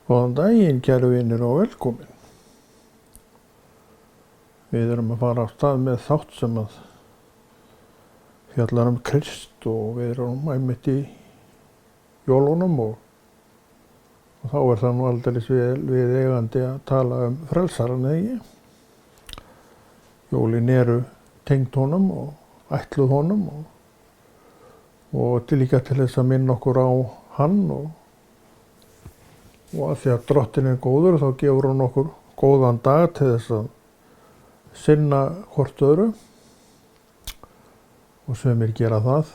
Góðan daginn, kæru vinir og velkomin. Við erum að fara á stað með þátt sem að fjallar Krist og við erum einmitt í jólunum og þá er það nú aldeilis við eigandi að tala frelsarann eða ekki. Jólin eru tengd honum og ætluð honum og til líka til þess að minna okkur á hann og að því að Drottinn er góður þá gefur hann okkur góðan dag til þess að sinna hvort öðru og sumir gera það.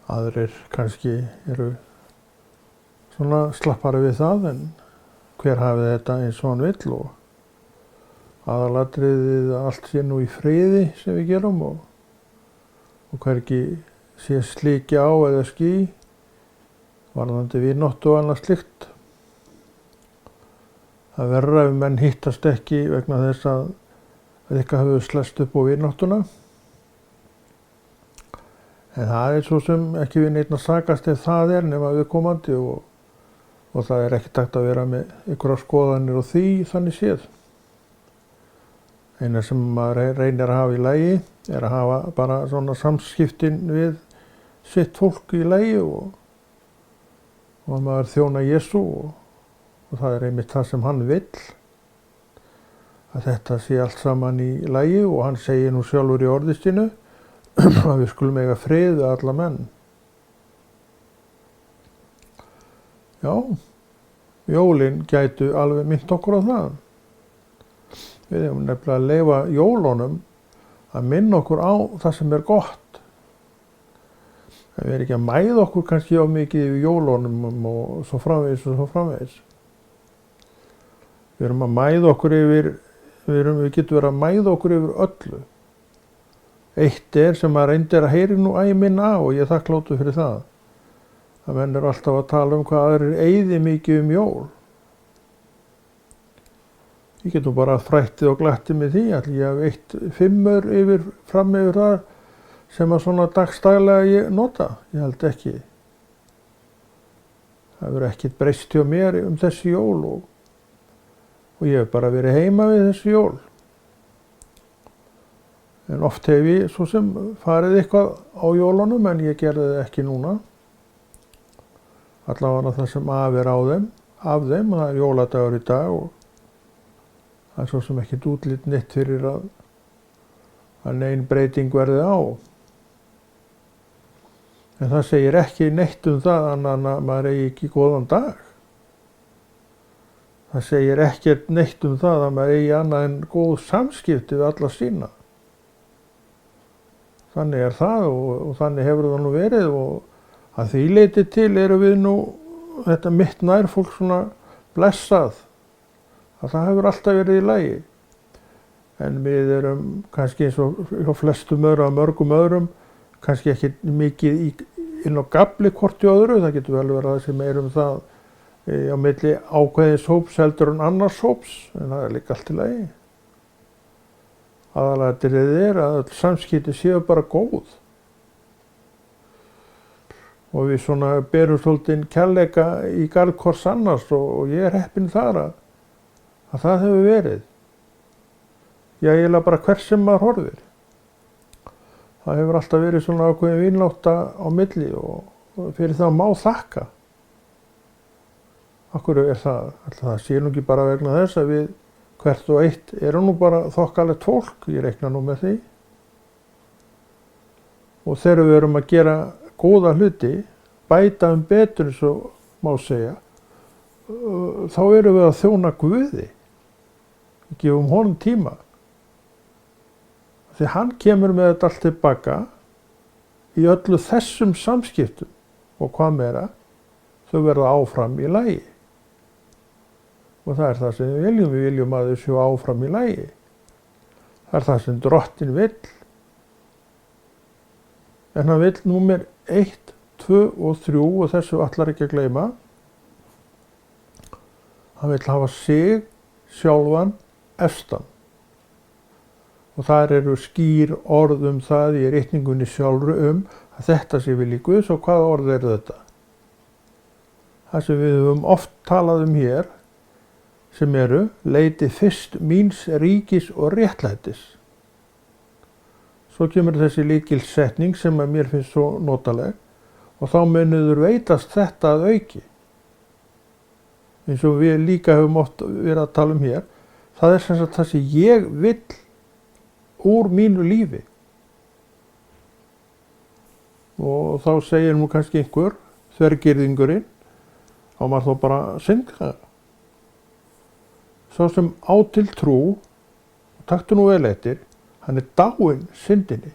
Aðrir kannski eru svona slappari við það en hver hafi þetta eins og hann vill og aðalatriðið að allt sé nú í friði sem við gerum og hvergi sé slíki á eða ský varðandi vináttu og annað slíkt. Það verður ef menn hittast ekki vegna þess að eitthvað hefur slæst upp á vináttuna. En það er svo sem ekki við neitt að sakast ef það er nema viðkomandi og það er ekki takt að vera með einhverjar skoðanir og því þannig séð. Eina sem maður reynir að hafa í lagi er að hafa bara svona samskiptin við sitt fólk í lagi og maður þjóna Jesú og það er einmitt það sem hann vill, að þetta sé allt saman í lagi og hann segir nú sjálfur í orði sínu að við skulum eiga frið við alla menn. Já, jólin gætu alveg minnt okkur á það. Við hefum nefnilega að leyfa jólunum að minna okkur á það sem er gott. Við erum ekki að mæða okkur kannski á mikið yfir jólunum og svo framvegis og svo framvegis. Við erum að mæða okkur yfir, við getum verið að mæða okkur yfir öllu. Eitt er sem að reyndir að heyri nú minna og ég er þakkláttur fyrir það. Að menn eru alltaf að tala um hvað aðrir eyði mikið jól. Ég getum bara frættið og glattið með því, ætli ég hef 1 fimmur fram yfir það sem að svona dagstaglega ég nota. Ég held ekki. Það hefur ekkert breyst hjá mér þessi jól og ég hef bara verið heima við þessi jól. En oft hef ég svo sem farið eitthvað á jólunum en ég gerði það ekki núna. Allavega það sem af er af þeim og það er jóladagur í dag og það er svo sem ekkert útlit neitt fyrir að nein breyting verði á. En það segir ekki neitt það annan að maður eigi ekki góðan dag. Það segir ekkert neitt það að maður eigi annað en góð samskipti við alla sína. Þannig er það og þannig hefur það nú verið og að því leyti til eru við nú þetta mitt nær fólk svona blessað. Að það hefur alltaf verið í lagi. En við erum kannski eins og hjá flestum mörgum öðrum kannski ekki mikið inn á gafli hvort í öðru, það getur vel verið að það sem það á milli ákveðins hóps heldur en annars hóps, en það er líka allt í lagi. Aðalatriðið er að öll samskipti séu bara góð. Og við svona berum svolítið kærleika í garð hvors annars og ég er heppinn þar að það hefur verið. Já, eiginlega bara hvers sem maður horfir. Það hefur alltaf verið svona ákveðin vinlátta á milli og fyrir það má þakka. Af hverju er það? Það sé nú ekki bara vegna þess að við hvert og eitt erum nú bara þokkalegt fólk, ég reikna nú með því. Og þegar við erum að gera góða hluti, bæta betur eins og má segja, þá erum við að þjóna Guði. Við gefum honum tíma. Því hann kemur með þetta allt tilbaka í öllu þessum samskiptum og hvað meira, þau verða áfram í lagi. Og það er það sem við viljum að þau séu áfram í lagi. Það er það sem Drottinn vill. En hann vill númer 1, 2 og 3 og þessu ætlar ekki að gleyma. Hann vill hafa sig sjálfan efstan. Og þar eru skýr orð það í ritningunni sjálfru að þetta sé vilji Guðs og hvaða orð eru þetta? það sem við höfum oft talað hér, sem eru leiti fyrst míns ríkis og réttlætis. Svo kemur þessi lykilsetning sem að mér finnst svo notaleg og þá munuður veitast þetta að auki. Eins og við líka höfum oft verið að tala hér, það sem sagt það sem ég vill úr mínu lífi. Og þá segir nú kannski einhver, þvergirðingurinn, á maður þó bara syndga. Sá sem á til trú, og taktu nú vel eftir, hann dáinn syndinni.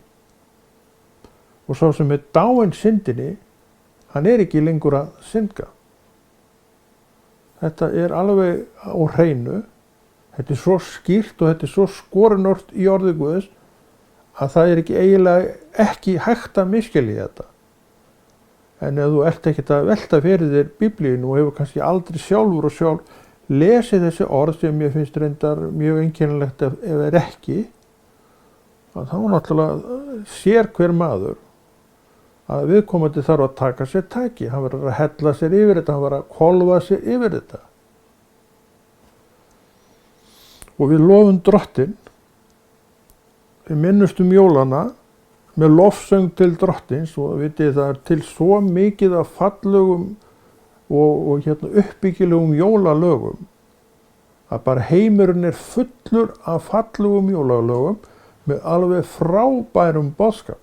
Og sá sem dáinn syndinni, hann ekki lengur að syndga. Þetta alveg á hreinu. Þetta svo skýrt og þetta svo skorinort í orði Guðs að það ekki eiginlega ekki hægt að misskilja þetta. En ef þú ert ekkert að velta fyrir þér Biblíinu og hefur kannski aldrei sjálf lesið þessi orð sem ég finnst reyndar mjög einkennilegt ef ekki, að þá náttúrulega sér hver maður að viðkomandi þarf að taka sér tæki. Hann verður að hella sér yfir þetta, hann verður að hvolfa sér yfir þetta. Og við lofum Drottinn, við minnumst jólana með lofsöng til Drottins og vitið það til svo mikið af fallegum og uppbyggilegum jólalögum að bara heimurinn fullur af fallegum jólalögum með alveg frábærum boðskap.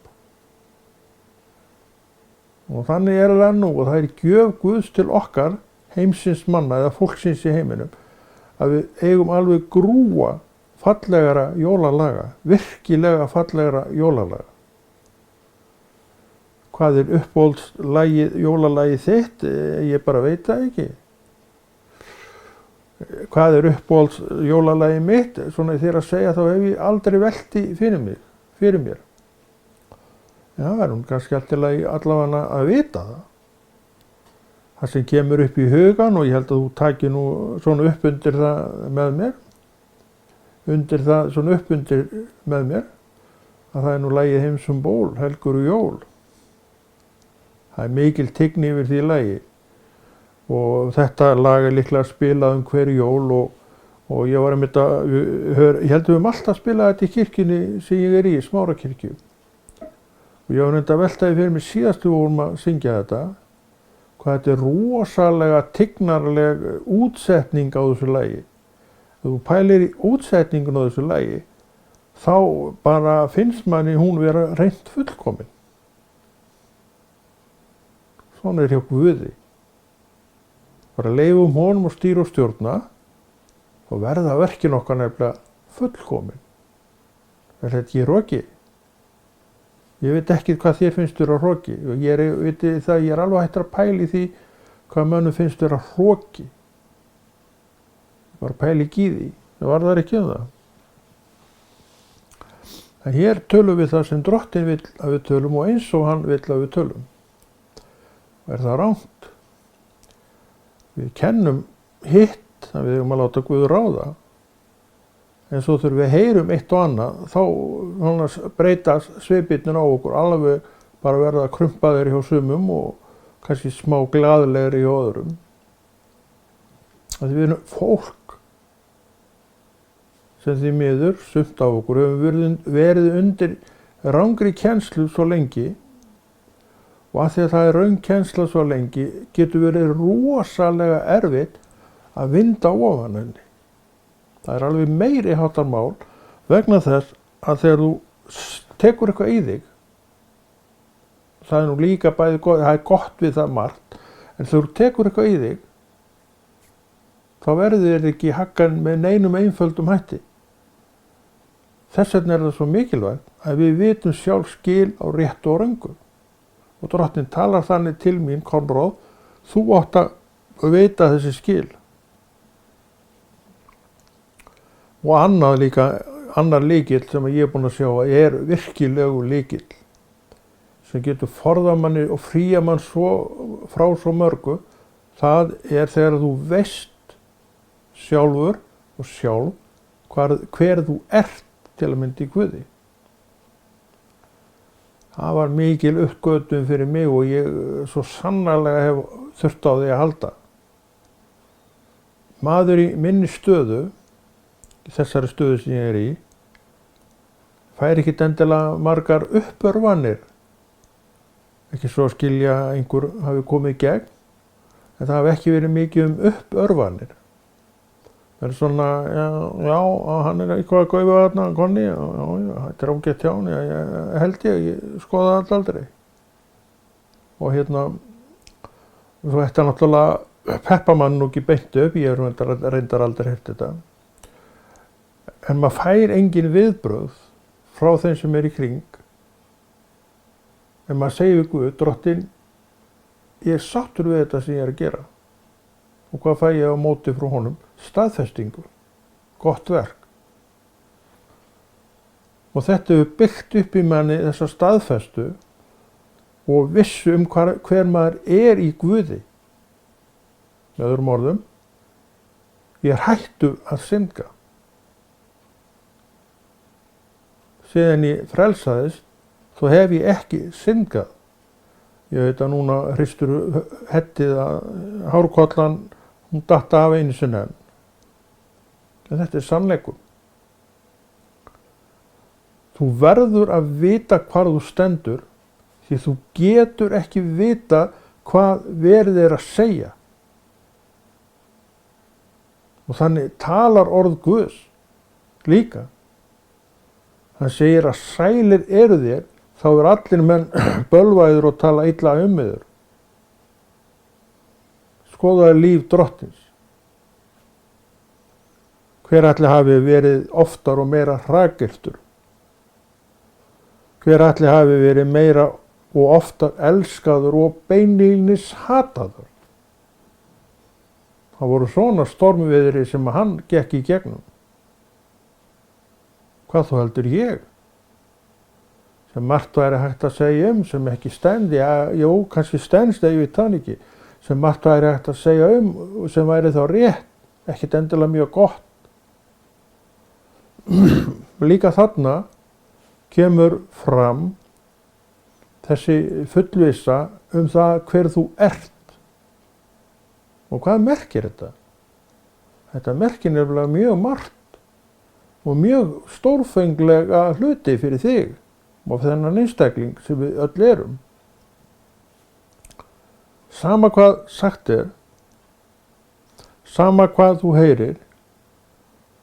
Og þannig það nú og það gjöf Guðs til okkar heimsins manna eða fólksins í heiminum að við eigum alveg grúa fallegara jólalaga, virkilega fallegara jólalaga. Hvað uppáhaldslagið, jólalagið þitt? Ég bara veit það ekki. Hvað uppáhalds jólalagið mitt? Svona þegar að segja þá hef ég aldrei velti fyrir mér. Já, það nú kannski allavega að vita það. Það sem kemur upp í hugan og ég held að þú taki nú svona upp undir það með mér. Svona upp undir með mér. Að það nú lagið Heimsum ból, helgur og jól. Það mikil tign yfir því lagi. Og þetta lag líklega spilað hver jól og ég var einmitt ég held við alltaf spilað þetta í kirkjunni sem ég í, Smárakirkju. Og ég var nefnd að veltaði fyrir mig síðastu vorum að syngja þetta, hvað þetta rosalega tignarleg útsetning á þessu lagi. Ef þú pælir í útsetningun á þessu lagi, þá bara finnst manni hún vera reynt fullkomin. Svona hjá Guði. Bara leifum honum og stýra og stjórna og verða verkin okkar nefnilega fullkomin. Er þetta ekki hroki? Ég veit ekki hvað þér finnst vera hroki og ég er alveg hættur að pæla í því hvað mönnum finnst vera hroki. Bara pæla ekki í því, það var það ekki það. En hér tölum við það sem Drottinn vill að við tölum og eins og hann vill að við tölum. Og það rangt? Við kennum hitt að við eigum að láta Guð ráða. En svo þegar við heyrum eitt og annað, þá breytast svipirnir á okkur alveg bara verða krumpaðir hjá sumum og kannski smá glaðlegri hjá öðrum. Við erum fólk sem því miður, sumt af okkur, hefur verið undir rangri kennslu svo lengi og að því að það röng kennsla svo lengi getur verið rosalega erfitt að vinda ofan henni. Það alveg meiri háttar mál vegna þess að þegar þú tekur eitthvað í þig, það nú líka bæði gott, það gott við það margt, en þegar þú tekur eitthvað í þig, þá verður þér ekki haggan með neinum einföldum hætti. Þess vegna það svo mikilvægt að við vitum sjálf skil á réttu og röngu. Og Drottinn talar þannig til mín, Konráð, þú átt að veita þessi skil. Og annar lykill sem ég er búinn að sjá virkilegu lykill sem getur forðað manni og fría mann frá svo mörgu. Það þegar þú veist sjálfur og sjálf hver þú ert til að mynda í Guði. Það var mikil uppgötvun fyrir mig og ég svo sannarlega hef þurft á því að halda. maður í minni stöðu, í þessari stöðu sem ég í, fær ekki endilega margar uppörvanir. Ekki svo að skilja að einhver hafi komið í gegn, en það hafi ekki verið mikið uppörvanir. Það svona, já, hann eitthvað að gaufa þarna, konni, já, þetta ágætt hjá hann, ég held ég skoða það aldrei. Og svo þetta náttúrulega peppa mann nú ekki beint upp, ég reyndar aldrei heyrt þetta. En maður fær engin viðbrögð frá þeim sem í kring. En maður segir við Guð, Drottinn, ég sáttur við þetta sem ég að gera. Og hvað fæ ég á móti frá honum? Staðfestingu, gott verk. Og þetta hefur byggt upp í manni þessa staðfestu og vissu hver maður í Guði. Með öðrum orðum, ég hættur að synda. Síðan ég frelsaðist, þá hef ég ekki syndað. Ég veit að núna hristur hettið að hárkollan, hún datt af einu sinni enn. En þetta sannleikur. Þú verður að vita hvar þú stendur, því þú getur ekki vita hvað verið að segja. Og þannig talar orð Guðs líka. Hann segir að sælir eru þér, þá allir menn bölvaðir og tala illa yður. Skoðaðu líf Drottins. Hver ætli hafi verið oftar og meira hrakyrtur? Hver ætli hafi verið meira og oftar elskaður og beinlínis hataður? Það voru svona stormviðri sem hann gekk í gegnum. Hvað þú heldur ég? Sem margt væri hægt að segja sem ekki stendi, jú, kannski stendst, ég veit það ekki. Sem margt væri hægt að segja sem væri þá rétt, ekkert endilega mjög gott. Líka þarna kemur fram þessi fullvissa það hver þú ert. Og hvað merkir þetta? Þetta merkir nefnilega mjög margt og mjög stórfenglega hluti fyrir þig og þennan einstakling sem við öll erum. Sama hvað sagt sama hvað þú heyrir,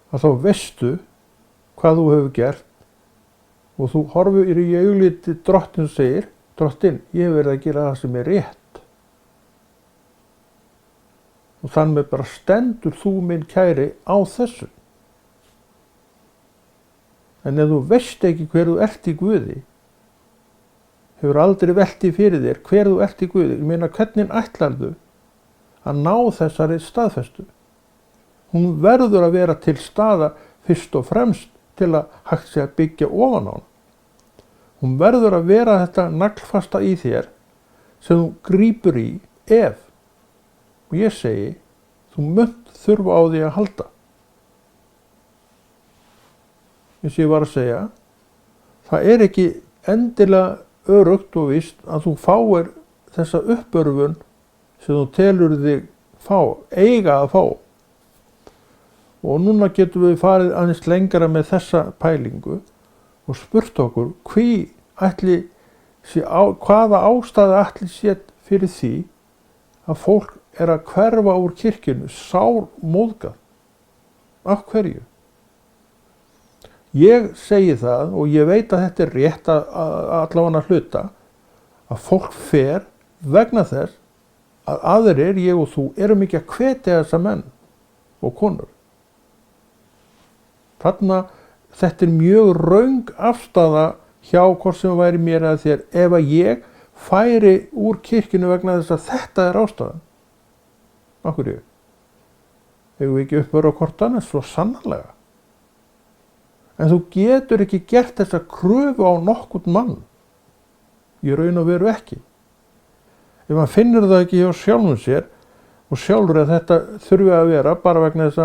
að þá veistu hvað þú hefur gert og þú horfir í augliti Drottinn og segir, Drottinn, ég hef verið að gera það sem rétt. Og þannig bara stendur þú minn kæri á þessu. En ef þú veist ekki hver þú ert í Guði, hefur aldrei velt fyrir þér hver þú ert í Guði, ég meina hvernig ætlarðu að ná þessari staðfestu? Hún verður að vera til staða fyrst og fremst til að hægt sé að byggja ofan á hana. Hún verður að vera þetta naglfasta í þér sem þú grípur í ef, og ég segi, þú munt þurfa á því að halda. Eins og ég var að segja, það ekki endilega öruggt og víst að þú fáir þessa uppörfun sem þú telur þig eiga að fá. Og núna getum við farið aðeins lengra með þessa pælingu og spurt okkur hvaða ástæða ætli sé fyrir því að fólk að hverfa úr kirkjunni sármóðgað. Af hverju? Ég segi það og ég veit að þetta rétt að allavega hluta að fólk fer vegna þess að aðrir, ég og þú, erum ekki að hvetja þessa menn og konur. Þarna, þetta mjög röng afstaða hjá hvort sem væri mér eða þér ef að ég færi úr kirkjunni vegna þess að þetta ástæðan. Af hverju? Hefur við ekki uppvöru á hvort annars svo sannarlega. En þú getur ekki gert þessa kröfu á nokkurn mann. Í raun og veru ekki. Ef maður finnur það ekki hjá sjálfum sér og sjálfur að þetta þurfi að vera bara vegna þess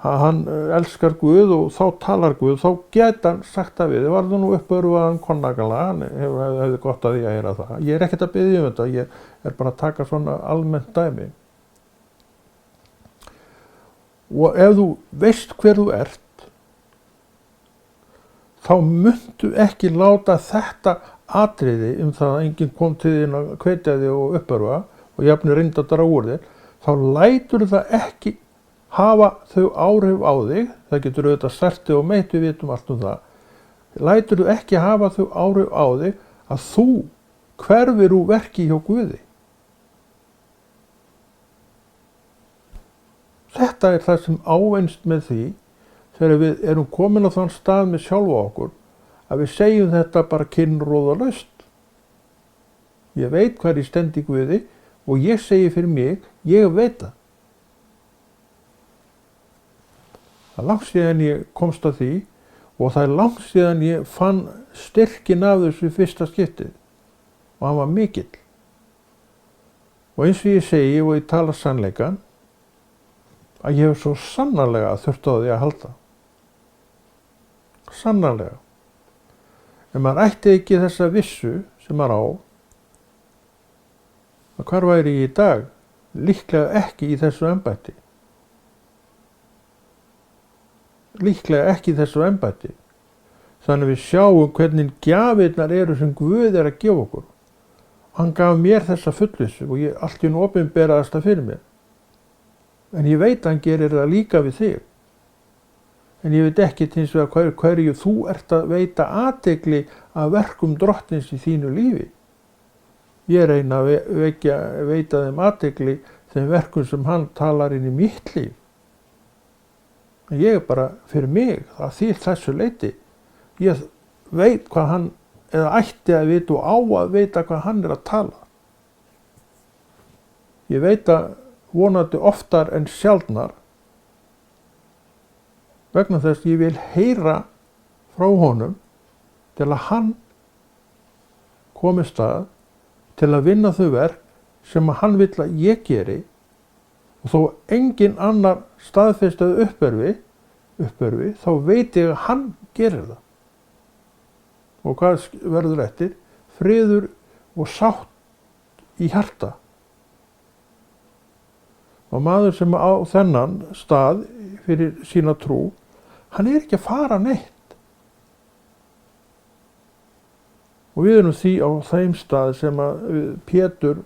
að hann elskar Guð og þá talar Guð, þá geta hann sagt það við. Þið varðu nú uppörvaðan konnakalega, hann hefði gott að því að heyra það. Ég ekkert að biðja þetta, ég bara að taka svona almennt dæmi. Og ef þú veist hver þú ert, þá muntu ekki láta þetta atriði það að enginn kom til þín að hvetja þig og uppörva og jafnir reynd að draga úr þér, þá lætur það ekki hafa þau áhrif á þig, það getur auðvitað særti og meitt, við vitum allt það, lætur þú ekki hafa þau áhrif á þig að þú hverfir úr verki hjá Guði. Þetta er það sem ávinnst með því þegar við erum komin á þann stað með sjálfa okkur að við segjum þetta bara kinnroðalaust. Ég veit hvað ég stend í Guði og ég segi fyrir mig, ég veit það. Það er langt síðan ég komst að því og það er langt síðan ég fann styrkin af þessu fyrsta skiptið og hann var mikill. Og eins og ég segi og ég tala sannleikann, að ég hef svo sannarlega þurft á því að halda. Sannarlega. En maður ætti ekki þessa vissu sem maður á, að hvar væri ég í dag? Líklega ekki í þessu embætti. Líklega ekki í þessu embætti. Þannig við sjáum hvernig gjafirnar eru sem Guð er að gefa okkur. Hann gaf mér þessa fullvissu og ég allt í einu opinberaðist það fyrir mér. En ég veit að hann gerir það líka við þig. En ég veit ekki hins vegar hverju þú ert að veita athygli af verkum Drottins í þínu lífi. Ég reyna að veita þeim athygli þeim verkum sem hann talar inn í mitt líf. En ég er bara fyrir mig, það þýr þessu leyti. Ég veit hvað hann, eða ætti að vita og á að veita hvað hann er að tala. Ég veit að vonandi oftar en sjaldnar vegna þess að ég vil heyra frá honum til að hann komist að til að vinna þau verk sem að hann vill að ég geri og þó engin annar staðfestaði uppörfi þá veit ég að hann gerir það. Og hvað verður eftir? Friður og sátt í hjarta. Og maður sem á þennan stað fyrir sína trú, hann er ekki að fara neitt. Og við erum því á þeim stað sem að Pétur,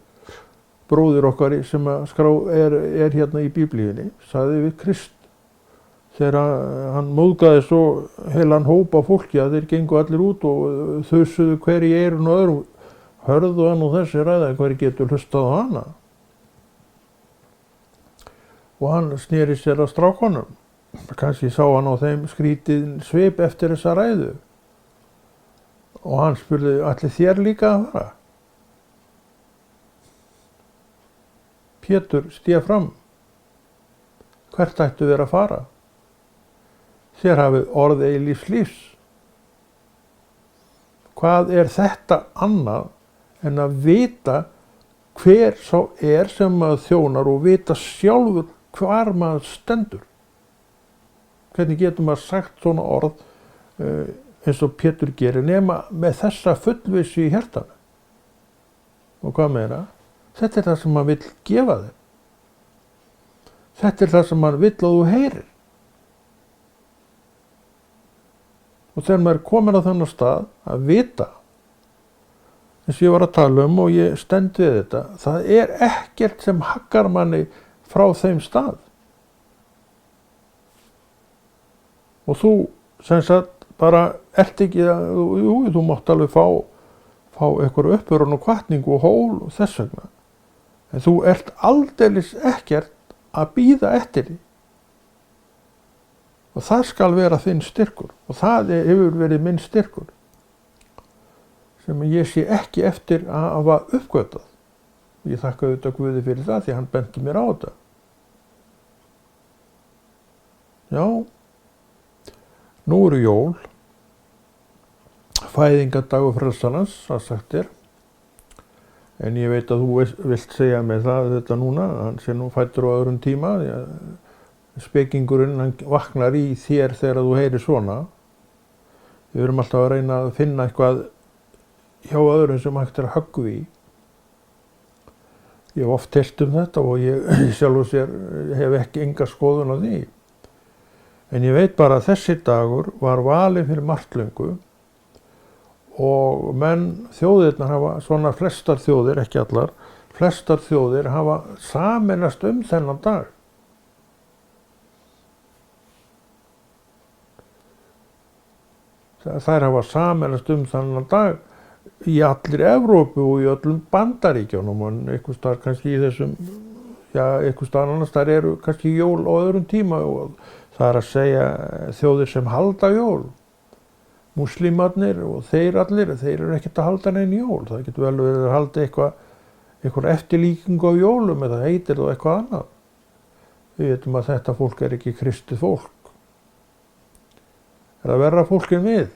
bróðir okkar sem er hérna í Biblíunni, sagði við Krist. Þegar hann móðgaði svo heilan hóp af fólki að þeir gengu allir út og þusuðu hver í eyrun og öðrum, hörðu hann og þessi ræða hver getur hlustað á hana. Og hann sneri sér að strákonum. Kannski sá hann á þeim skrítið svip eftir þessa ræðu. Og hann spurði, ætli þér líka að fara? Pétur stíg fram. Hvert ættu þér að fara? Þér hafið orð eilífs. Hvað er þetta annað en að vita hver sá er sem maður þjónar og vita sjálfur hvar maður stendur? Hvernig getur maður sagt svona orð eins og Pétur gerir nema með þessa fullvissu í hjartanu? Og hvað meira? Þetta er það sem maður vill gefa þeim. Þetta er það sem maður vill að þú heyrir. Og þegar maður er komin á þennan stað að vita, eins og ég var að tala og ég stend við þetta, það er ekkert sem haggar manni frá þeim stað. Og þú sem sagt bara ert ekki að, þú mátt alveg fá eitthvað uppörun og hvatningu og hól og þess vegna. En þú ert aldeilis ekkert að bíða eftir því. Og það skal vera þinn styrkur og það hefur verið minn styrkur sem ég sé ekki eftir að hafa uppgötað. Ég þakka auðvitað Guði fyrir það því hann benti mér á þetta. Já, nú eru jól, fæðingardagur frelsarans, það sagt er. En ég veit að þú vilt segja mér það þetta núna, hann sé nú fæddur á öðrum tíma. Spekingurinn hann vaknar í þér þegar þú heyrir svona. Við erum alltaf að reyna að finna eitthvað hjá öðrum sem hægt er að höggva í. Ég hef oft telt þetta og ég sjálf og sér hef ekki enga skoðun á því. En ég veit bara að þessi dagur var valinn fyrir margt löngu og þjóðirnar hafa, svona flestar þjóðir, ekki allar, flestar þjóðir hafa sameinast þennan dag. Þær hafa sameinast þennan dag í allir Evrópu og í öllum Bandaríkjunum og einhvers staðar kannski í þessum, einhvers staðar annars þar eru kannski jól á öðrum tíma og það að segja þjóðir sem halda jól. Múslímarnir og þeir eru ekkert að halda nein jól. Það getur vel verið að halda eitthvað eftirlíkingu á jólum eða heitir það eitthvað annað. Við veitum að þetta fólk er ekki kristið fólk. Er það verra fólk en við?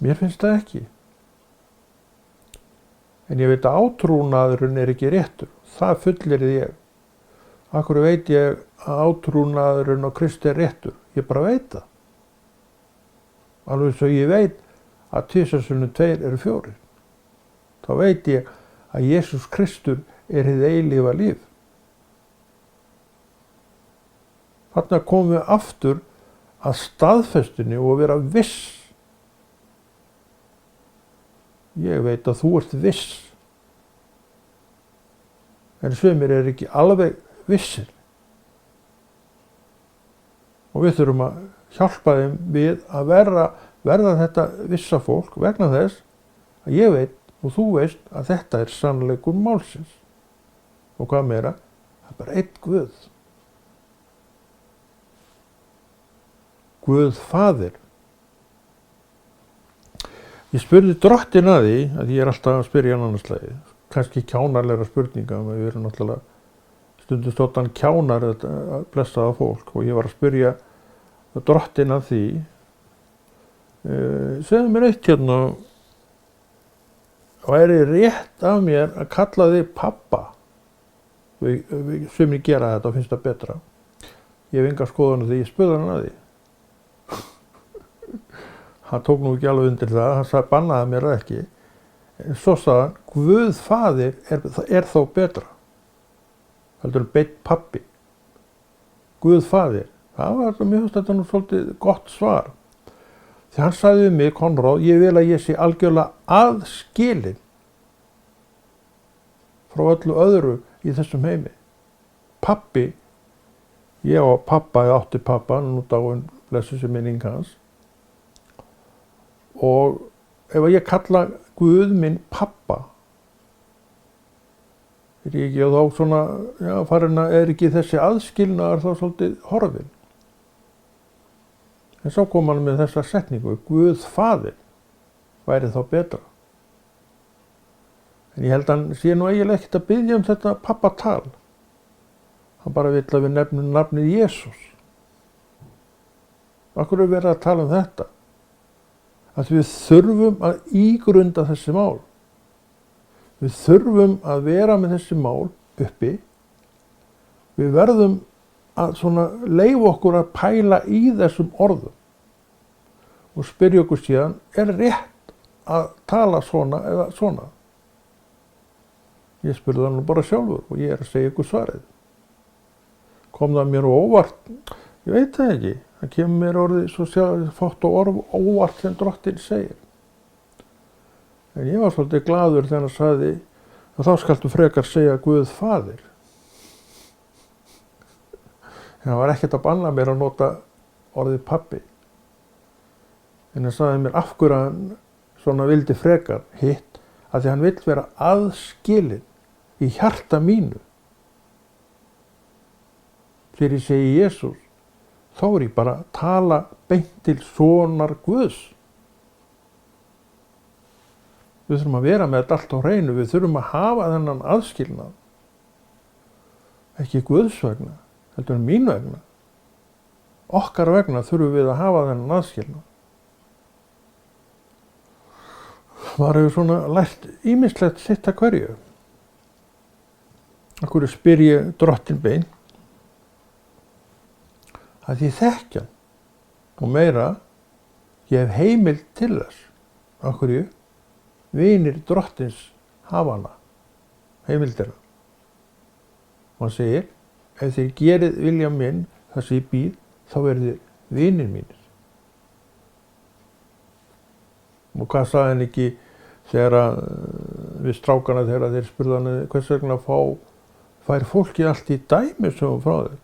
Mér finnst það ekki. En ég veit að átrúnaðurinn er ekki réttur. Það fullyrði ég. Af hverju veit ég að átrúnaðurinn á Kristi er réttur? Ég bara veit það. Alveg svo ég veit að 2 sinnum 2 eru 4. Þá veit ég að Jesús Kristur er hið eilífa líf. Þarna komum við aftur að staðfestunni og vera viss. Ég veit að þú ert viss. En sumir eru ekki alveg vissir. Og við þurfum að hjálpa þeim við að verða þetta vissa fólk vegna þess að ég veit og þú veist að þetta er sannleikur málsins. Og hvað meira? Það er bara einn Guð. Guð Faðir. Ég spurði Drottin að því, að ég er alltaf að spyrja hann annars lagi, kannski kjánarlegra spurninga, við erum náttúrulega stundum stóttan kjánar þetta blessaða fólk og ég var að spyrja Drottin að því, segðu mér eitt hérna, væri rétt af mér að kalla þig pappa? Sumir gera þetta og finnst það betra. Ég hef enga skoðun á því, ég spurði hann að því. Hann tók nú ekki alveg undir það, hann sagði bannaði mér það ekki. En svo sagði hann, Guð Faðir er þó betra. Heldur en beinn pappi. Guð Faðir. Það var mjög þetta nú svolítið gott svar. Því hann sagði við mig, Konráð, ég vil að ég sé algjörlega aðskilinn frá öllu öðru í þessum heimi. Pappi, ég á pappa, ég átti pappa, nú dáinn blessuð sé minning hans. Og ef ég kalla Guð minn pappa, er ég ekki og þá svona, farin að er ekki þessi aðskilnaðar þá svolítið horfinn. En svo kom hann með þessa setningu, Guð Faðir væri þá betra. En ég held að hann sé nú eiginlega ekkert að biðja þetta pappatal. Hann bara vill að við nefnum nafnið Jesús. Af hverju er verið að tala þetta? Að við þurfum að ígrunda þessi mál. Við þurfum að vera með þessi mál uppi. Við verðum að svona leyfa okkur að pæla í þessum orðum og spyrja okkur síðan, er rétt að tala svona eða svona? Ég spurði það nú bara sjálfur og ég er að segja ykkur svarið. Kom það mér óvart? Ég veit það ekki. Það kemur mér orðið svo fátt og óvart sem Drottin segir. En ég var svolítið glaður þegar hann sagði að þá skaltu frekar segja Guð Faðir. En það var ekkert að banna mér að nota orðið pappi. En hann sagði mér af hverju hann svona vildi frekar hitt, að því hann vill vera aðskilinn í hjarta mínu. Þegar ég segi Jesús, þá er ég bara að tala beint til sonar Guðs. Við þurfum að vera með þetta allt á hreinu, við þurfum að hafa þennan aðskilnað. Ekki Guðs vegna, heldur en mín vegna. Okkar vegna þurfum við að hafa þennan aðskilnað. Maður hefur svona lært ýmislegt sitt að hverju. Af hverju spyr ég Drottin beint? Að ég þekkja hann og meira, ég hef heimild til þess. Af hverju? Vinir Drottins hafa hana, heimildina. Og hann segir, ef þið gerið vilja minn, þar sem ég býð, þá verði vinir mínir. Og hvað sagði hann ekki þegar við strákana þegar þeir spurðu hann hvers vegna fær fólki allt í dæmisögum frá þér?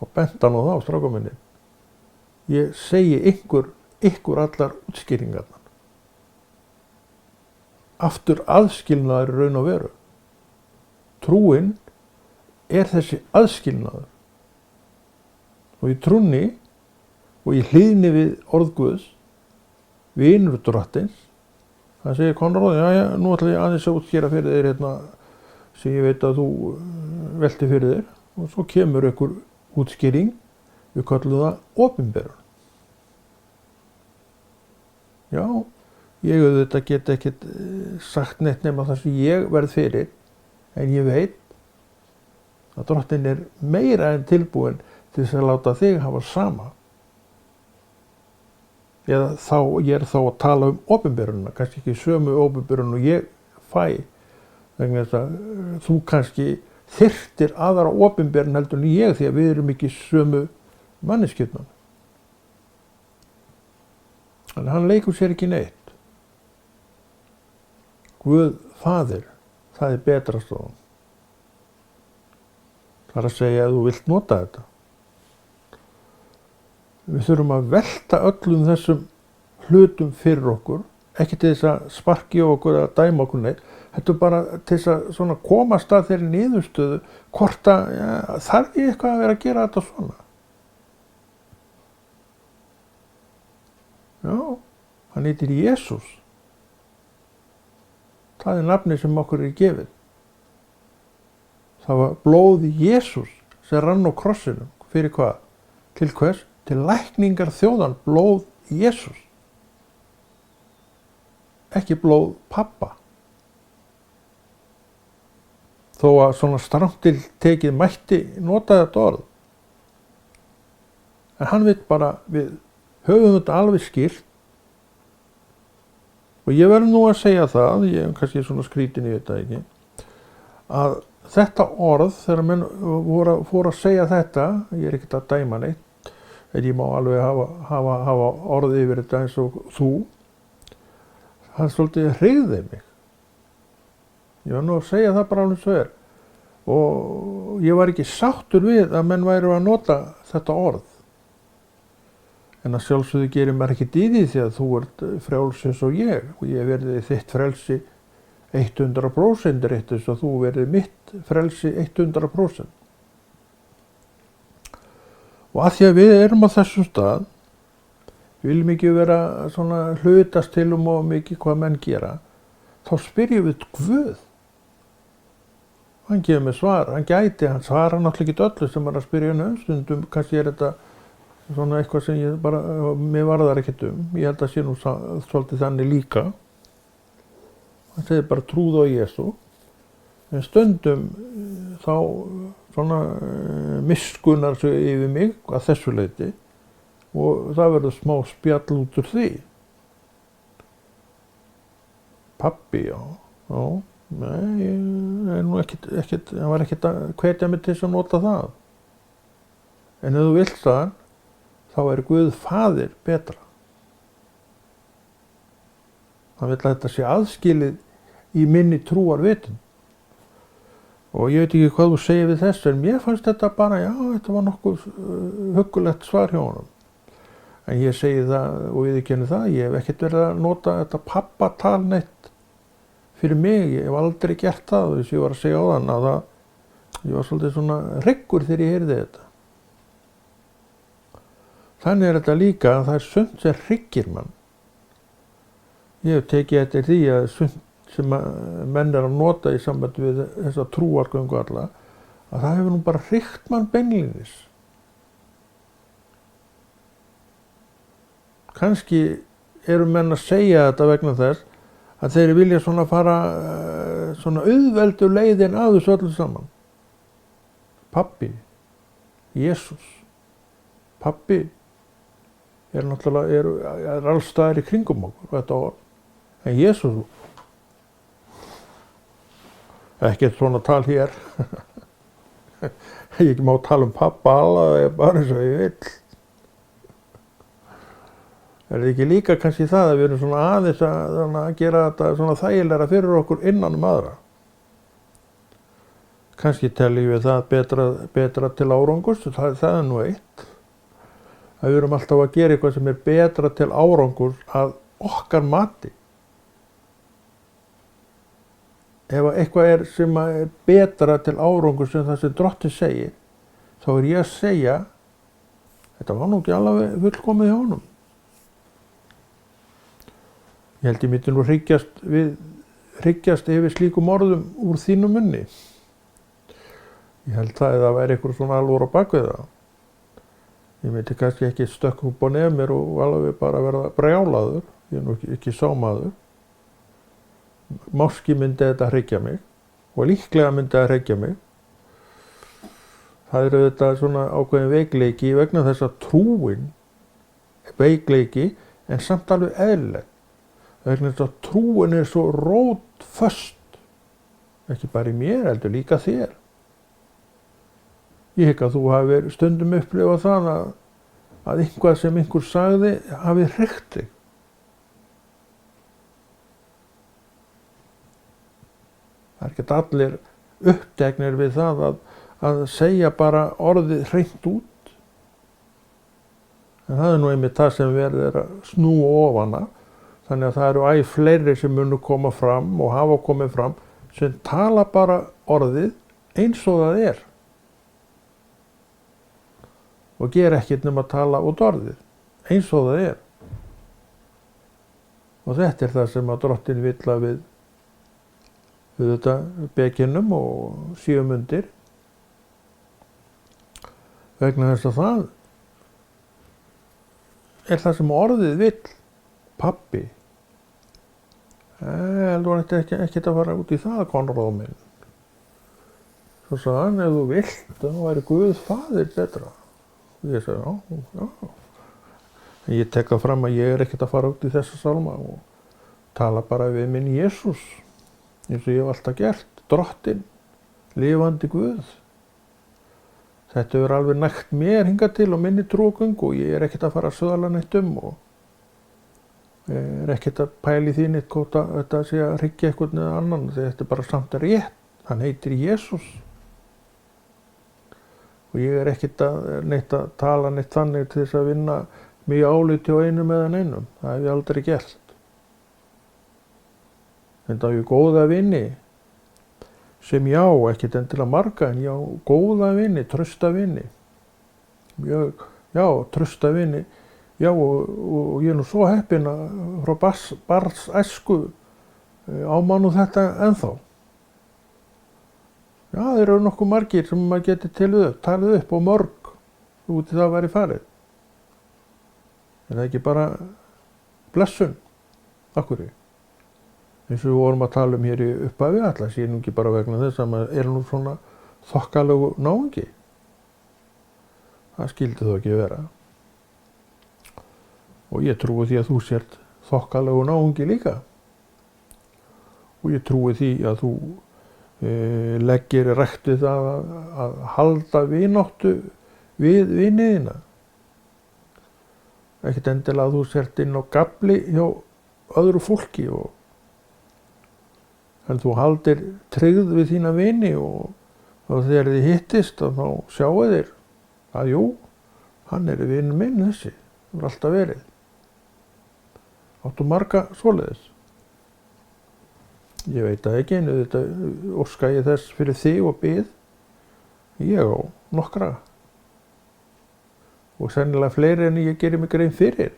Og benti hann á það, stráka minni. Ég segi ykkur allar útskýringarnar. Aftur aðskilnaður í raun og veru. Trúin þessi aðskilnaður. Og í trúnni og í hlýðni við orð Guðs, vinur drottins, það segir Konráð, já, nú ætla ég aðeins að útskýra fyrir þér hérna sem ég veit að þú velti fyrir þér, og svo kemur ykkur útskýring, við kallum það opinberun. Já, ég auðvitað get ekkert sagt neitt nema það sem ég verð fyrir, en ég veit að Drottinn meira en tilbúin til þess að láta þig hafa sama. Ég þá að tala opinberunina, kannski ekki sömu opinberun og ég fæ, vegna þess að þú kannski þyrftir aðra opinberun heldur en ég, því að við erum ekki sömu manneskjurnar. Þannig hann leikur sér ekki neitt. Guð Faðir, það betra stóðum. Það að segja að þú vilt nota þetta. Við þurfum að velta öllum þessum hlutum fyrir okkur, ekki til þess að sparki okkur eða dæma okkur neitt. Þetta bara til þess að svona komast að þeirri niðurstöðu hvort að þarf ég eitthvað að vera að gera þetta svona. Já, hann heitir Jesús. Það nafnið sem okkur gefið. Það var blóð Jesús sem rann á krossinum. Fyrir hvað? Til hvers? Til lækningar þjóðan, blóð Jesús. Ekki blóð pappa. Þó að svona strangt til tekið mætti nota þetta orð. En hann veit bara, við höfum þetta alveg skýrt. Og ég verð nú að segja það, ég er kannski svona skrítin, ég veit það ekki, að þetta orð, þegar menn fóru að segja þetta, ég er ekkert að dæma neitt, en ég má alveg hafa orð yfir þetta eins og þú, það svolítið hreyfði mig. Ég var nú að segja það bara alveg svo er. Og ég var ekki sáttur við að menn væru að nota þetta orð. En að sjálfsögðu gerir maður ekkert í því því að þú ert frjáls eins og ég verði þitt frelsi 100% rétt eins og þú verði mitt frelsi 100%. Og að því að við erum á þessum stað, viljum ekki vera svona hlutast til og mikið hvað menn gera, þá spyrjum við Guð. Hann gefur mér svar, hann svarar náttúrulega ekki öllu sem er að spyrja hann stundum, kannski þetta svona eitthvað sem ég bara, mér varðar ekkert ég held að sé nú svolítið þannig líka. Hann segir bara trúðu á Jesú, en stundum þá svona miskunnar sig yfir mig að þessu leyti og það verður smá spjall út úr því. Pabbi, já, nei, ég nú ekkert, hann var ekkert að hvetja mig til þess að nota það. En ef þú vilt það, þá Guð Faðir betra. Hann vill að þetta sé aðskilið í minni trúarvitund. Og ég veit ekki hvað þú segir við þessu, en mér fannst þetta bara, já, þetta var nokkuð huggulegt svar hjá honum. En ég segi það og viðurkenni það, ég hef ekkert verið að nota þetta pappatal neitt fyrir mig, ég hef aldrei gert það, þess að ég var að segja á þann að ég var svolítið svona hryggur þegar ég heyrði þetta. Þannig þetta líka að það sumt sem hryggir mann. Ég hef tekið eftir því að sumt sem menn að nota í sambandi við þessa trúargöngu alla, að það hefur nú bara hryggt mann beinlínis. Kannski eru menn að segja þetta vegna þess að þeir vilja svona fara svona auðveldu leiðin að þessu öllu saman. Pabbi, Jesús, pabbi náttúrulega alls staðar í kringum okkur þetta orð. En Jesús, ekkert svona tal hér. Ég má tala pappa alveg bara eins og ég vill. Er það ekki líka kannski það að við erum svona aðeins að gera þetta svona þægilegra fyrir okkur innan aðra? Kannski teljum við það betra til árangurs, það er nú eitt. Að við erum alltaf að gera eitthvað sem er betra til árangurs að okkar mati. Ef eitthvað er sem er betra til árangurs en það sem Drottinn segir, þá er ég að segja, þetta var nú ekki alveg fullkomið hjá honum. Ég held ég myndi nú hryggjast yfir slíkum orðum úr þínu munni. Ég held það að það væri eitthvað svona alvor á bakvið það. Ég myndi kannski ekki stökka upp á nefn mér og alveg bara verða brjálaður. Ég er nú ekki sómaður. Máski myndi þetta hryggja mig og líklega myndi það hryggja mig. Það er auðvitað svona ákveðin veikleiki vegna þess að trúin er veikleiki en samt alveg eðlilegt. Vegna þess að trúin er svo rótföst. Ekki bara í mér, heldur líka þér. Ég hygg að þú hafi stundum upplifað það að eitthvað sem einhver sagði hafi hryggt þig. Það er ekki allir uppteknir við það að segja bara orðið hreint út. En það er nú einmitt það sem verið er að snúa ofan af. Þannig að það eru æ fleiri sem munu koma fram og hafa komið fram sem tala bara orðið eins og það er. Og gera ekkert nema að tala út orðið, eins og það er. Og þetta er það sem að Drottinn vill að við þetta bekinum og síum undir. Vegna þess að það er það sem orðið vill, pabbi. Þú ætti ekkert að fara út í það, Konráð minn. Svo sagði hann, ef þú vilt, þá væri Guð faðir betra. Og ég sagði, já. En ég tek það fram að ég er ekkert að fara út í þessa sálma og tala bara við minn Jesús, eins og ég hef alltaf gert, Drottinn, lifandi Guð. Þetta hefur alveg nægt mér hingað til og minni trúgöngu og ég er ekkert að fara að söðla neitt og ég er ekkert að pæla í því neitt hvort að þetta sé að hryggja eitthvað eða annan, þetta er bara samt rétt, hann heitir Jesús. Og ég er ekkert að tala neitt þannig til þess að vinna mig áliti á einum eða neinum. Það hef ég aldrei gert. En það er góða vini sem já, ekkert endilega marga, en já, góða vini, trausta vini. Já, trausta vini. Já, og ég er nú svo heppinn að frá barns æsku á mann og þetta ennþá. Já, þeir eru nokkuð margir sem maður geti talið upp og mörg út í það væri farið. Er það ekki bara blessun? Akkurri. Eins og við vorum að tala hér í upphafi, alltaf sé nú ekki bara vegna þess að maður er nú svona þokkalegu náungi. Það skildi þó ekki vera. Og ég trúi því að þú sért þokkalegu náungi líka. Og ég trúi því að þú leggir rækt við það að halda vináttu við viniðina. Ekkert endilega að þú sért inn á gafli hjá öðru fólki en þú haldir tryggð við þína vini og þegar þið hittist þá sjáu þeir að jú, hann er vinur minn þessi, það er alltaf verið. Áttu marga svoleiðis. Ég veit það ekki, en þetta óska ég þess fyrir þig og bið. Ég á nokkra. Og sennilega fleiri en ég gerir mig grein fyrir.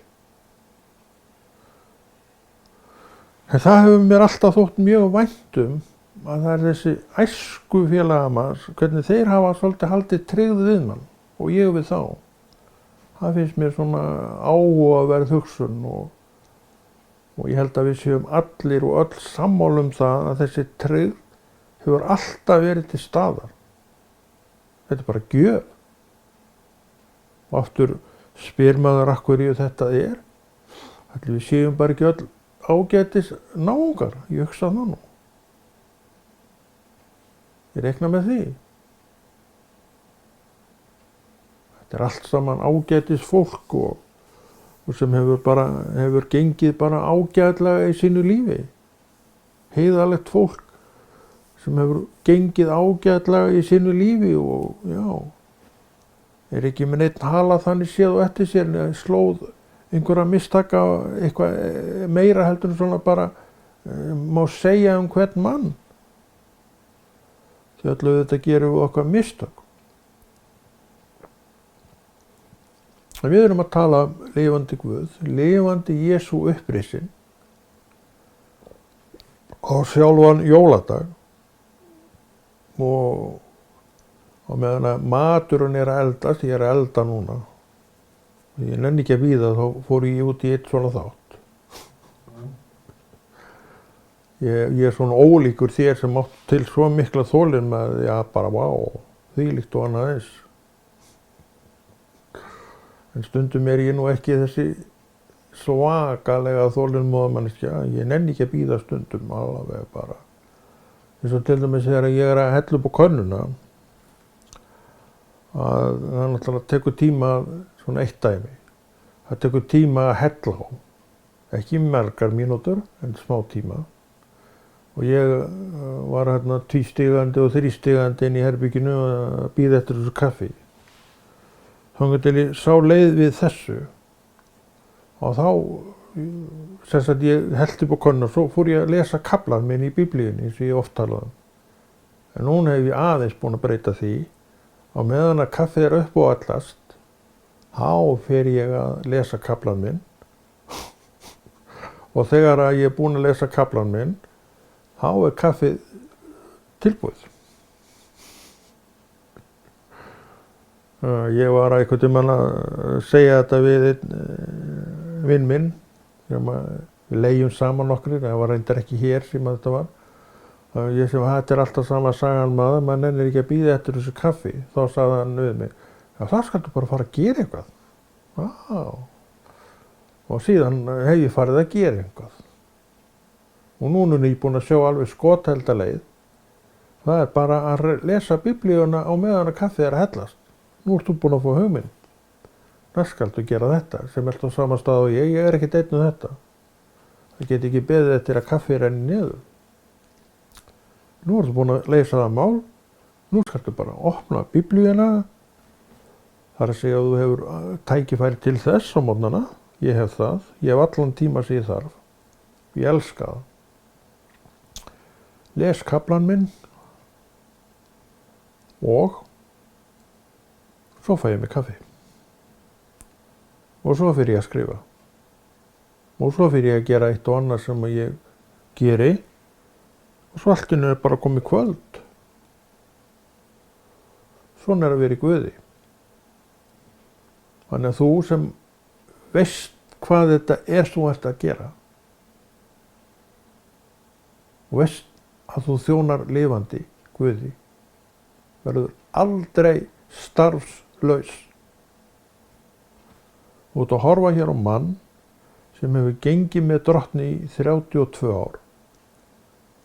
En það hefur mér alltaf þótt mjög vænt að það er þessi æsku félaga manns, hvernig þeir hafa svolítið haldið tryggð við mann og ég við þá. Það finnst mér svona áhugaverð hugsun og ég held að við séum allir og öll sammála það að þessi tryggð hefur alltaf verið til staðar. Þetta er bara gjöf. Og aftur spyr maður af hverju þetta er. Ætli við séum bara ekki öll ágætis náungar, ég hugsa það nú. Ég reikna með því. Þetta allt saman ágætis fólk og sem hefur gengið bara ágætlega í sínu lífi. Heiðarlegt fólk sem hefur gengið ágætlega í sínu lífi og ekki með neitt hala þannig séð og eftir sér slóð einhverja mistaka eitthvað meira heldur en svona bara má segja hvern mann. Því allavega þetta gerum við okkar mistök. Við erum að tala lifandi Guð, lifandi Jesú upprisinn á sjálfan jóladag og meðan að maturinn að eldast, ég að elda núna. Ég nenni ekki að bíða, þá fór ég út í eitt svona þátt. Ég svona ólíkur þér sem átt til svo mikla þolin með bara þvílíkt og annað eins. En stundum ég nú ekki þessi svakalega þolinmóða manneskja. Ég nenni ekki að bíða stundum alveg bara. Eins og til dæmis þegar ég að hella upp á könnuna, að það náttúrulega tekur tíma, svona eitt dæmi, það tekur tíma að hella á. Ekki margar mínútur, en smá tíma. Og ég var hérna tvístigandi og þrístigandi inn í herbygginu að bíða eftir þessu kaffi. Þangað til ég sá leið við þessu og þá sem sagt ég hellti upp á könnuna og svo fór ég að lesa kaflann minn í Biblíunni eins og ég oft talaði um. En núna hef ég aðeins búin að breyta því á meðan að kaffið upp og allast þá fer ég að lesa kaflann minn og þegar að ég búin að lesa kaflann minn þá kaffið tilbúið. Ég var einhvern tímann að segja þetta við einn vinn minn sem við leigjum saman nokkrir, það var reyndar ekki hér sem þetta var. Ég sem þetta alltaf sama sagan maður nennir ekki að bíða eftir þessu kaffi. Þá sagði hann við mig, það skaltu bara fara að gera eitthvað. Og síðan hef ég farið að gera eitthvað. Og núna er ég búinn að sjá alveg skothælda leið. Það er bara að lesa Biblíuna á meðan að kaffið að hellast. Nú ert þú búinn að fá hugmynd. Það skaltu gera þetta sem ert á sama stað og ég er ekkert einn þetta. Það get ekki beðið eftir að kaffið renni niður. Nú ertu búinn að leysa það mál. Nú skaltu bara opna Biblíuna. Það er að segja að þú hefur tækifæri til þess á morgnana. Ég hef það. Ég hef allan tíma sem ég þarf. Ég elska það. Les kaflann minn og svo fæ ég mig kaffi. Og svo fyrir ég að skrifa. Og svo fyrir ég að gera eitt og annað sem ég geri. Og svo allt í einu er bara komið kvöld. Svona að vera í Guði. Þannig að þú sem veist hvað þetta er þú ert að gera. Og veist að þú þjónar lifandi Guði. Verður aldrei starfslaus. Þú ert að horfa hér á mann sem hefur gengið með Drottni í 32 ár.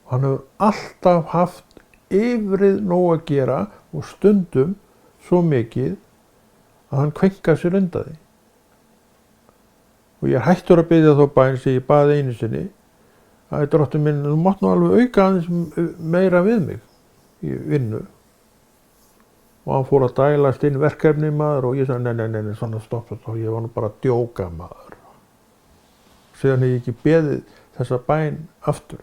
Hann hefur alltaf haft yfrið nóg að gera og stundum svo mikið að hann kvenkar sér undan því. Og ég er hættur að biðja þá bæn sem ég baði einu sinni að Drottinn minn, þú mátt nú alveg auka aðeins meira við mig í vinnu. Og hann fór að dælast inn verkefni maður og ég sagði nei, svona stopp og ég var nú bara að djóka maður. Síðan hef ég ekki beðið þessa bæn aftur.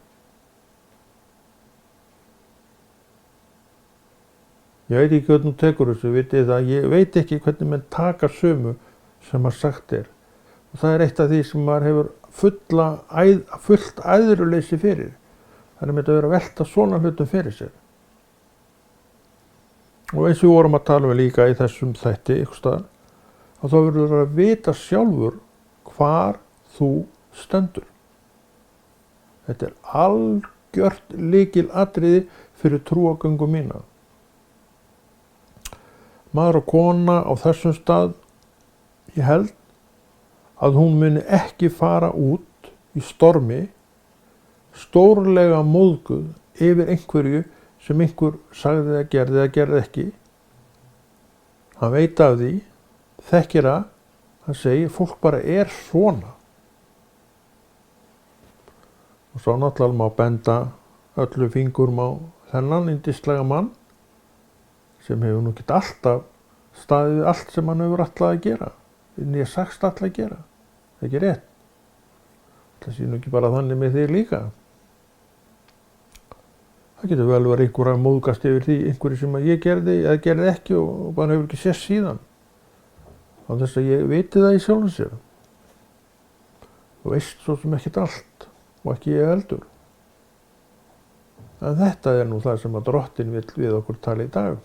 Ég veit ekki hvernig þú tekur þessu, vitið það, ég veit ekki hvernig menn taka sömu sem að sagt er. Og það er eitt af því sem maður hefur fullt æðruleysi fyrir. Þannig að þetta verður að velta svona hlutum fyrir sér. Og eins og við vorum að tala líka í þessum þætti ykkur staðar, að þá verður að vita sjálfur hvar þú stendur. Þetta er algjört lykilatriði fyrir trúargöngu mína. Maður og kona á þessum stað, ég held að hún muni ekki fara út í stormi, stórlega móðguð yfir einhverju sem einhver sagði að gerði ekki. Hann veit af því þekkir það, hann segir fólk bara er svona. Og svo náttúrulega má benda öllu fingurum á þennan yndislega mann sem hefur nú ekki alltaf staðið við allt sem hann hefur alltaf að gera, ég sagst alltaf að gera, ekki rétt. Það sé nú ekki bara þannig með þig líka. Það getur vel verið einhver að móðgast yfir því einhverju sem að ég gerði eða gerði ekki og bara hefur ekki sést síðan. Á þess að ég viti það í sjálfum sér. Og veist svo sem ekkert allt og ekki ég heldur. En þetta er nú það sem að Drottinn vill við okkur tala í dag.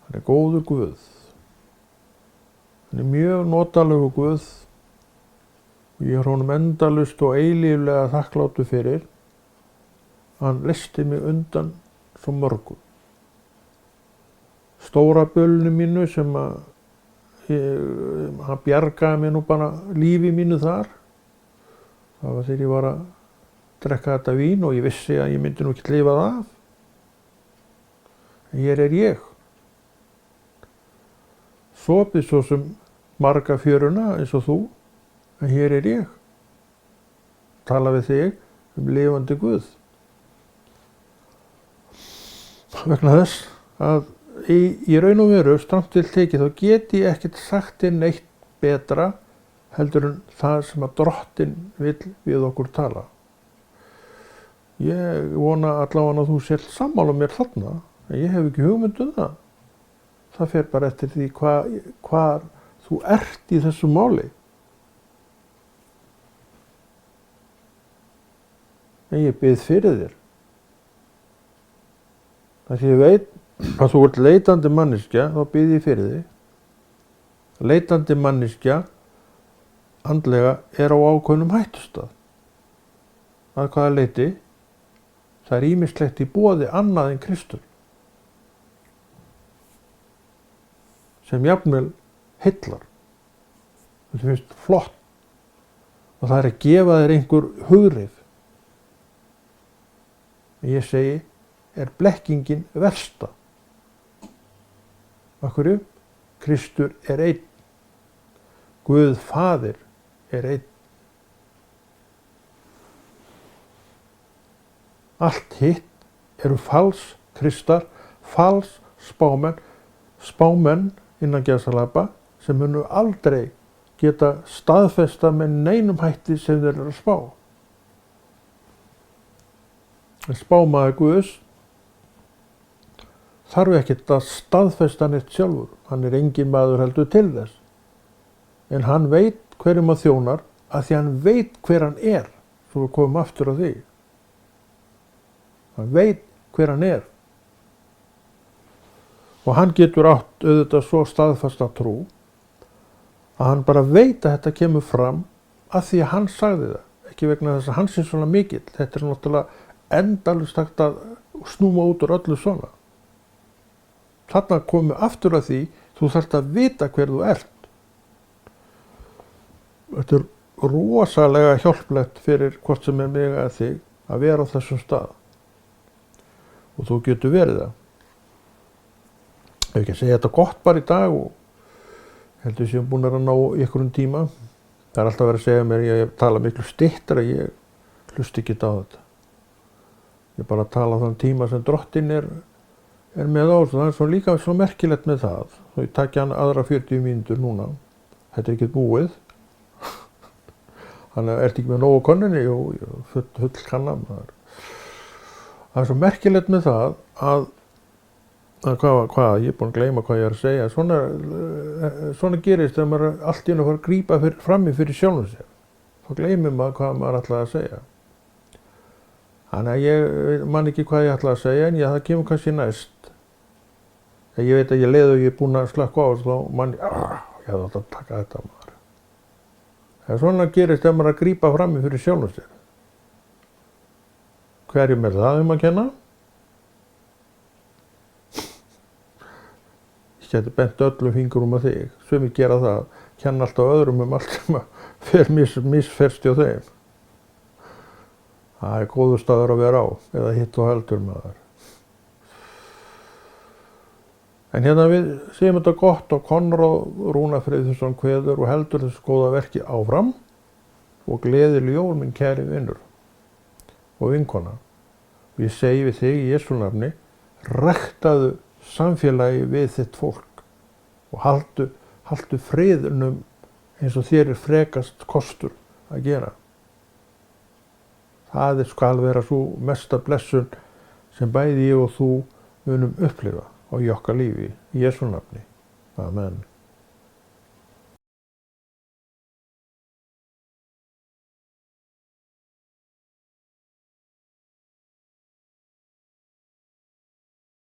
Hann er góður Guð. Hann er mjög notalegur Guð. Og ég er honum endalaust og eilíflega þakklátur fyrir. Hann leysti mig undan svo mörgum. Stóra bölnu mínu sem hann bjargaði mér nú bara lífi mínu þar. Það var þegar ég var að drekka þetta vín og ég vissi að ég myndi nú ekki lifa það af. En hér er ég. Sopið svo sem marga fjöruna eins og þú. En hér er ég. Tala við þig lifandi Guð. Vegna þess að í raun og veru, strangt til tekið, þá get ég ekkert sagt þér neitt betra heldur en það sem að Drottinn vill við okkur tala. Ég vona allavega að þú sért sammála mér þarna, en ég hef ekki hugmynd það. Það fer bara eftir því hvar þú ert í þessu máli. En ég bið fyrir þér. Þar sem ég veit að þú ert leitandi manneskja, þá bið ég fyrir þig. Leitandi manneskja andlega er á ákveðnum hættustað. Að hvaða leyti? Það er ýmislegt í boði annað en Kristur. Sem jafnvel heillar. Þetta finnst flott. Og það er að gefa þér einhver hughrif. Ég segi, er blekkingin versta. Af hverju? Kristur er einn. Guð Faðir er einn. Allt hitt eru kristar, spámenn innan gæsalappa sem munu aldrei geta staðfesta með neinum hætti sem þeir eru að spá. En spámaður Guðs þarf ekkert að staðfesta neitt sjálfur. Hann er engin maður heldur til þess. En hann veit hverjum að þjónar að því hann veit hver hann er. Svo við komum aftur á því. Hann veit hver hann er. Og hann getur átt auðvitað svo staðfasta trú að hann bara veit að þetta kemur fram að því að hann sagði það. Ekki vegna þess að hann sé svona mikill. Þetta er náttúrulega endalaust hægt að snúma út úr öllu svona. Þarna komum við aftur að því, þú þarft að vita hver þú ert. Þetta er rosalega hjálplegt fyrir hvort sem er mig að þig að vera á þessum stað. Og þú getur verið það. Ef ekki að segja þetta gott bara í dag og heldur sem búin að ná í einhverjum tíma. Það er alltaf verið að segja mér, ég tala miklu styttra, ég hlusti ekki á þetta. Ég bara tala þann tíma sem Drottinn er með á, það er svo líka svo merkilegt með það. Svo ég takja hann aðra 40 mínútur núna. Þetta er ekki búið. Þannig að ertu ekki með nógu konunni? Jú, full kannan. Það er svo merkilegt með það að ég er búinn að gleyma hvað ég er að segja. Svona gerist þegar maður allt í einu fara að grípa frammi fyrir sjálfum sér. Þá gleymir maður hvað maður ætlaði að segja. Þannig að ég man ekki hvað ég ætlaði að segja, en það kemur kannski næst. Þegar ég veit að ég er búinn að slökkva á þessu, þá man ég hefði átt að taka þetta maður. Það svona gerist þegar maður að grípa frammi fyrir sjálfum sér. Hverjum er það að kenna? Ég geti bent öllum fingurum að þig. Sumir gera það, kenna alltaf öðrum allt sem fer misferst hjá þeim. Það er góður staður að vera á, eða hitt og heldur maður. En hérna við segjum þetta gott og Konráð Rúnar Friðþjófsson kveður og heldur þessu góða verki áfram og gleðileg jól minn kæri vinnur og vinkona. Ég segi við þig í Jesú nafni, ræktaðu samfélagi við þitt fólk og haltu friðnum eins og þér frekast kostur að gera. Það skal vera svo mesta blessun sem bæði ég og þú munum upplifa á í okkar lífi í Jesú nafni. Amen.